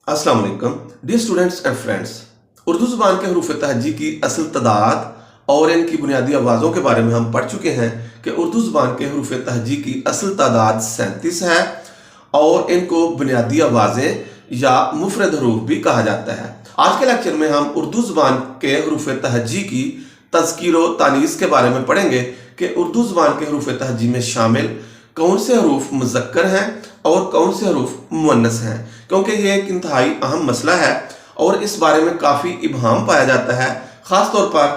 अस्सलाम वालेकुम dear students and friends. Urdu ज़ुबान के हरूफ तहज्जी की असल तादाद और इनकी बुनियादी आवाज़ों के बारे में हम पढ़ चुके हैं कि उर्दू ज़ुबान के हरूफ तहज्जी की असल तादाद 37 है और इनको बुनियादी आवाज़ें या मुफरद हरूफ भी कहा जाता है। आज के लेक्चर में हम उर्दू ज़ुबान के हरूफ तहज्जी की तज़कीर व तानीस के बारे में पढ़ेंगे कि उर्दू ज़ुबान के हरूफ तहज्जी में शामिल कौन से हरूफ मुज़क्कर हैं और कौन से हरूफ मुअन्नस हैं, क्योंकि ये एक इंतहाई अहम मसला है और इस बारे में काफ़ी इबहाम पाया जाता है। ख़ास तौर पर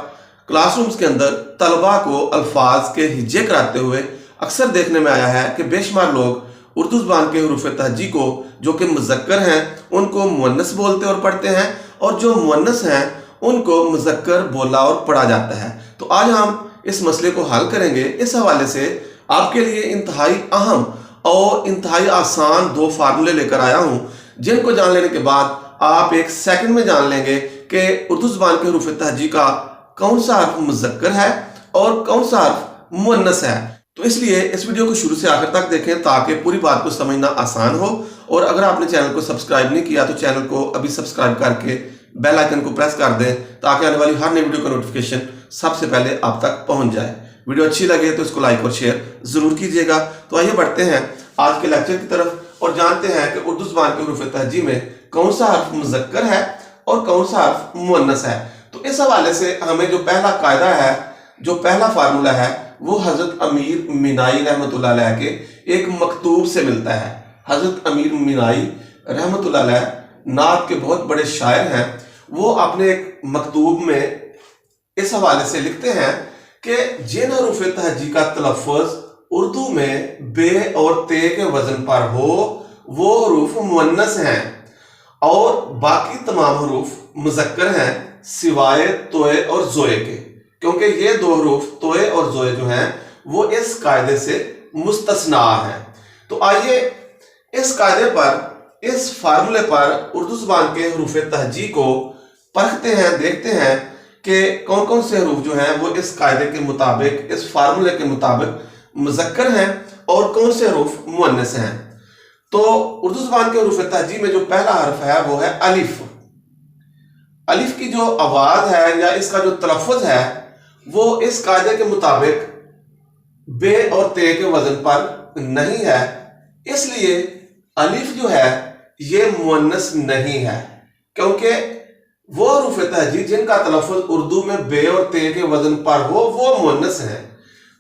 क्लासरूम्स के अंदर तलबा को अल्फाज के हिज्जे कराते हुए अक्सर देखने में आया है कि बेशुमार लोग उर्दू ज़ुबान के हरूफ तहज्जी को जो कि मुज़क्कर हैं उनको मुअन्नस बोलते और पढ़ते हैं, और जो मुअन्नस हैं उनको मुज़क्कर बोला और पढ़ा जाता है। तो आज हम इस मसले को हल करेंगे। इस हवाले से आपके लिए इंतहाई अहम और इंतहाई आसान दो फार्मूले लेकर आया हूं, जिनको जान लेने के बाद आप एक सेकंड में जान लेंगे कि उर्दू ज़ुबान के हरूफ तहज्जी का कौन सा हर्फ मुज़क्कर है और कौन सा हर्फ मुअन्नस है। तो इसलिए इस वीडियो को शुरू से आखिर तक देखें ताकि पूरी बात को समझना आसान हो। और अगर आपने चैनल को सब्सक्राइब नहीं किया तो चैनल को अभी सब्सक्राइब करके बेल आइकन को प्रेस कर दें ताकि आने वाली हर नई वीडियो का नोटिफिकेशन सबसे पहले आप तक पहुंच जाए। वीडियो अच्छी लगे तो इसको लाइक और शेयर जरूर कीजिएगा। तो आइए बढ़ते हैं आज के लेक्चर की तरफ और जानते हैं कि उर्दू ज़ुबान के हरूफ तहज्जी में कौन सा हर्फ मुज़क्कर है और कौन सा हर्फ मुअन्नस है। तो इस हवाले से हमें जो पहला कायदा है, जो पहला फार्मूला है, वो हज़रत अमीर मिनाई रहमतुल्लाह अलैह के एक मकतूब से मिलता है। हज़रत अमीर मिनाई रहमतुल्लाह अलैह नात के बहुत बड़े शायर हैं। वो अपने एक मकतूब में इस हवाले से लिखते हैं कि जिन हरूफ तहज्जी का तलफ़्फ़ुज़ उर्दू में बे और ते के वजन पर हो वो हरूफ मुअन्नस हैं और बाकी तमाम हरूफ मुज़क्कर हैं सिवाय तोए और ज़ोए के, क्योंकि ये दो हरूफ तोए और ज़ोए जो हैं वो इस कायदे से मुस्तस्ना हैं। तो आइए इस कायदे पर, इस फार्मूले पर उर्दू ज़ुबान के हरूफ तहज्जी को परखते हैं, देखते हैं कि कौन कौन से हरूफ जो हैं वो इस कायदे के मुताबिक, इस फार्मूले के मुताबिक मुज़क्कर हैं और कौन से हरूफ मुअन्नस हैं। तो उर्दू ज़ुबान के हरूफ तहज्जी में जो पहला हर्फ है वो है अलिफ। अलिफ की जो आवाज़ है या इसका जो तलफ़्फ़ुज़ है वो इस कायदे के मुताबिक बे और ते के वजन पर नहीं है, इसलिए अलिफ जो है ये मुअन्नस नहीं है, क्योंकि वो हरूफ तहज्जी जिनका तलफ़्फ़ुज़ उर्दू में बे और ते के वजन पर हो वो मुअन्नस है।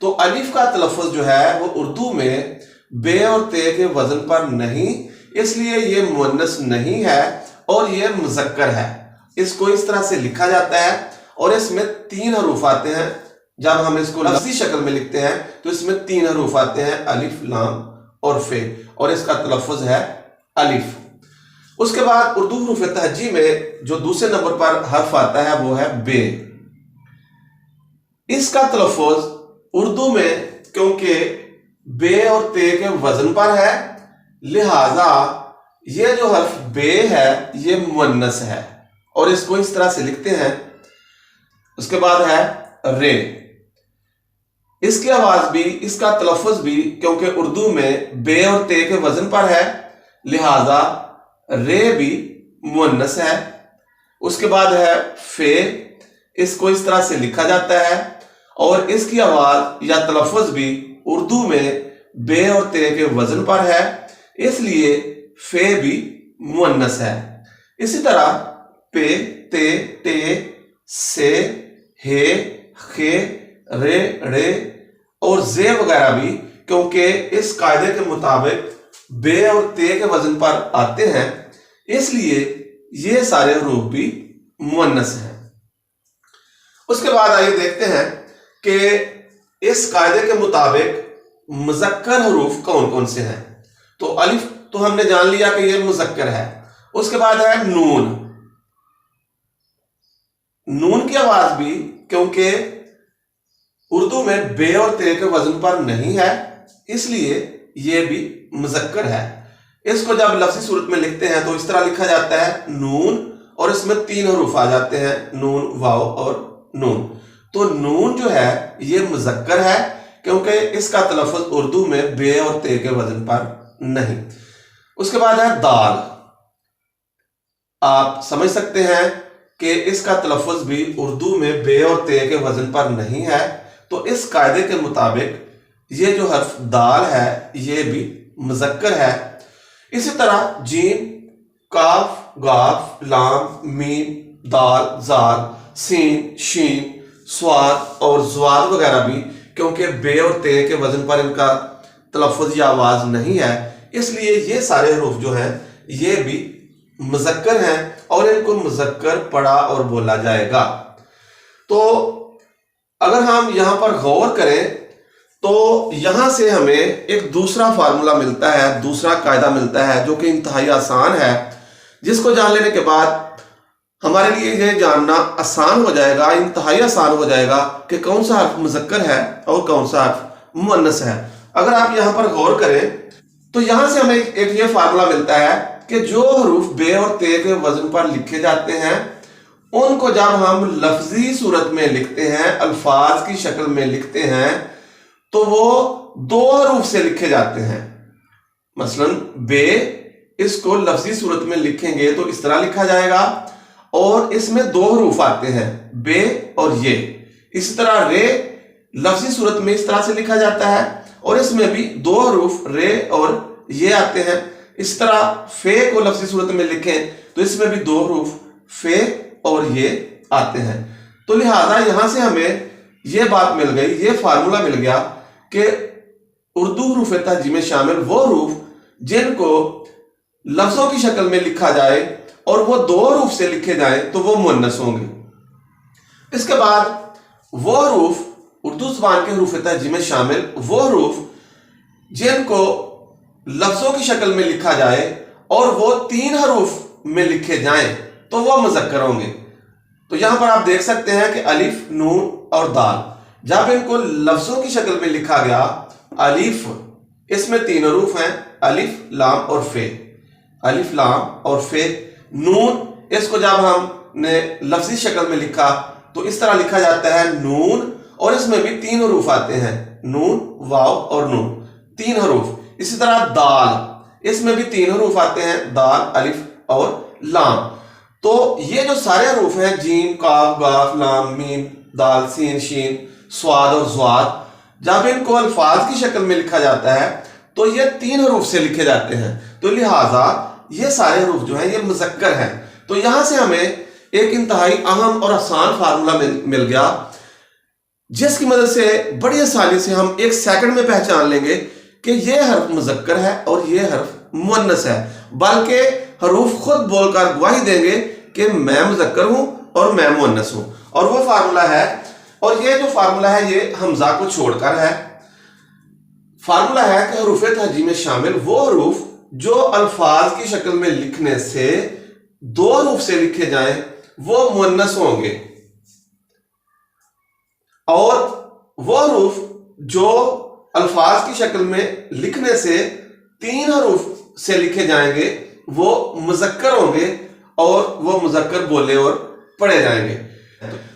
तो अलिफ का तलफ़्फ़ुज़ जो है वो उर्दू में बे और ते के वजन पर नहीं, इसलिए ये मुअन्नस नहीं है और ये मुज़क्कर है। इसको इस तरह से लिखा जाता है और इसमें तीन हरूफ आते हैं। जब हम इसको लफ्ज़ी शक्ल में लिखते हैं तो इसमें तीन हरूफ आते हैं, अलिफ, लाम और फे, और इसका तलफ़्फ़ुज़ है अलिफ। उसके बाद उर्दू हरूफ तहज्जी में जो दूसरे नंबर पर हर्फ आता है वो है बे। इसका तलफ़्फ़ुज़ उर्दू में क्योंकि बे और ते के वजन पर है, लिहाजा ये जो हर्फ बे है ये मुअन्नस है और इसको इस तरह से लिखते हैं। उसके बाद है रे। इसकी आवाज भी, इसका तलफ़्फ़ुज़ भी क्योंकि उर्दू में बे और ते के वजन पर है, लिहाजा रे भी मुअन्नस है। उसके बाद है फे। इसको इस तरह से लिखा जाता है और इसकी आवाज या तलफ़्फ़ुज़ भी उर्दू में बे और ते के वजन पर है, इसलिए फे भी मुअन्नस है। इसी तरह पे, ते, टे, से, हे, खे, रे, रे और जे वगैरह भी क्योंकि इस कायदे के मुताबिक बे और ते के वजन पर आते हैं, इसलिए ये सारे हरूफ भी मुअन्नस हैं। उसके बाद आइए देखते हैं कि इस कायदे के मुताबिक मुज़क्कर हरूफ कौन कौन से हैं। तो अलिफ तो हमने जान लिया कि ये मुज़क्कर है। उसके बाद है नून। नून की आवाज भी क्योंकि उर्दू में बे और ते के वजन पर नहीं है, इसलिए ये भी मुज़क्कर है। इसको जब लफ्ज़ी सूरत में लिखते हैं तो इस तरह लिखा जाता है नून, और इसमें तीन हरूफ आ जाते हैं, नून, वाव और नून। तो नून जो है ये मुज़क्कर है क्योंकि इसका तलफ़्फ़ुज़ उर्दू में बे और ते के वजन पर नहीं। उसके बाद है दाल। आप समझ सकते हैं कि इसका तलफ़्फ़ुज़ भी उर्दू में बे और ते के वज़न पर नहीं है। तो इस कायदे के मुताबिक ये जो हर्फ दाल है ये भी मुज़क्कर है। इसी तरह जीम, काफ, गाफ, लाम, मीम, दाल, जाल, सीन, शीन, स्वाद और ज़वाद वगैरह भी, क्योंकि बे और ते के वज़न पर इनका तलफ़्फ़ुज़ या आवाज़ नहीं है, इसलिए ये सारे हरूफ जो हैं ये भी मुज़क्कर हैं और इनको मुज़क्कर पढ़ा और बोला जाएगा। तो अगर हम यहाँ पर गौर करें तो यहाँ से हमें एक दूसरा फार्मूला मिलता है, दूसरा कायदा मिलता है जो कि इंतहाई आसान है, जिसको जान लेने के बाद हमारे लिए ये जानना आसान हो जाएगा, इंतहाई आसान हो जाएगा कि कौन सा हर्फ मुज़क्कर है और कौन सा हर्फ मुअन्नस है। अगर आप यहाँ पर गौर करें तो यहाँ से हमें एक ये फार्मूला मिलता है कि जो हरूफ बे और ते के वजन पर लिखे जाते हैं उनको जब हम लफ्जी सूरत में लिखते हैं, अल्फाज की शक्ल में लिखते हैं, तो वो दो हरूफ से लिखे जाते हैं। मसलन बे, इसको लफ्जी सूरत में लिखेंगे तो इस तरह लिखा जाएगा और इसमें दो हरूफ आते हैं, बे और ये। इसी तरह रे लफ्जी सूरत में इस तरह से लिखा जाता है और इसमें भी दो हरूफ रे और ये आते हैं। इस तरह फे को लफ्जी सूरत में लिखें तो इसमें भी दो हरूफ फे और ये आते हैं। तो लिहाजा यहां से हमें ये बात मिल गई, ये फार्मूला मिल गया कि उर्दू हरूफ तहजी में शामिल वो हरूफ जिनको लफ्जों की शक्ल में लिखा जाए और वो दो हरूफ से लिखे जाए तो वो मुअन्नस होंगे। इसके बाद वो हरूफ उर्दू ज़बान के हरूफ तहजी में शामिल वो हरूफ जिनको लफ्जों की शक्ल में लिखा जाए और वो तीन हरूफ में लिखे जाएं तो वो मुज़क्कर होंगे। तो यहां पर आप देख सकते हैं कि अलिफ, नून और दाल, जब इनको लफ्जों की शक्ल में लिखा गया, अलिफ, इसमें तीन हरूफ हैं, अलिफ, लाम और फे। अलिफ, लाम और फे। नून, इसको जब हमने लफ्जी शक्ल में लिखा तो इस तरह लिखा जाता है नून, और इसमें भी तीन हरूफ आते हैं, नून, वाव और नून, तीन हरूफ। इसी तरह दाल, इसमें भी तीन हरूफ आते हैं, दाल, अलिफ और लाम। तो ये जो सारे हरूफ हैं, जीम, काफ, गाफ, लाम, मीम, दाल, सीन, शीन, स्वाद और ज़वाद, जब इनको अल्फाज की शक्ल में लिखा जाता है तो ये तीन हरूफ से लिखे जाते हैं। तो लिहाजा ये सारे हरूफ जो हैं ये मुज़क्कर हैं। तो यहां से हमें एक इंतहाई अहम और आसान फार्मूला मिल गया, जिसकी मदद से बड़ी आसानी से हम एक सेकंड में पहचान लेंगे कि ये हर्फ मुज़क्कर है और ये हर्फ मुअन्नस है, बल्कि हरूफ खुद बोलकर गवाही देंगे कि मैं मुज़क्कर हूं और मैं मुअन्नस हूं। और वो फार्मूला है, और ये जो फार्मूला है ये हमजा को छोड़कर है। फार्मूला है कि हरूफ तहजी में शामिल वो हरूफ जो अल्फाज की शक्ल में लिखने से दो हरूफ से लिखे जाएं वो मुअन्नस होंगे, और वो हरूफ जो अल्फाज की शक्ल में लिखने से तीन हरूफ से लिखे जाएंगे वो मुज़क्कर होंगे और वो मुज़क्कर बोले और पढ़े जाएंगे।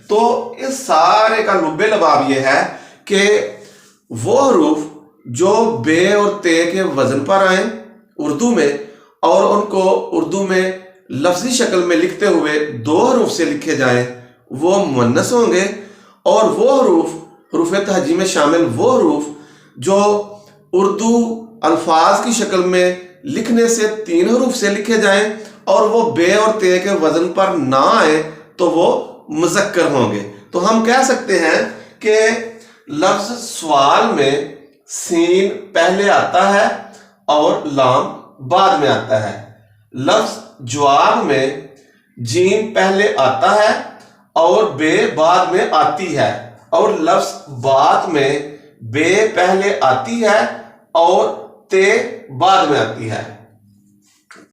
तो इस सारे का लुब्बे लबाब ये है कि वो हरूफ जो बे और ते के वजन पर आए उर्दू में और उनको उर्दू में लफ्जी शक्ल में लिखते हुए दो हरूफ से लिखे जाएं वो मुअन्नस होंगे, और वो हरूफ तहजी में शामिल वो हरूफ जो उर्दू अल्फाज की शक्ल में लिखने से तीन हरूफ से लिखे जाएं और वो बे और ते के वजन पर ना आए तो वो मुज़क्कर होंगे। तो हम कह सकते हैं कि लफ्ज सवाल में सीन पहले आता है और लाम बाद में आता है, लफ्ज जवाब में जीम पहले आता है और बे बाद में आती है, और लफ्ज बात में बे पहले आती है और ते बाद में आती है।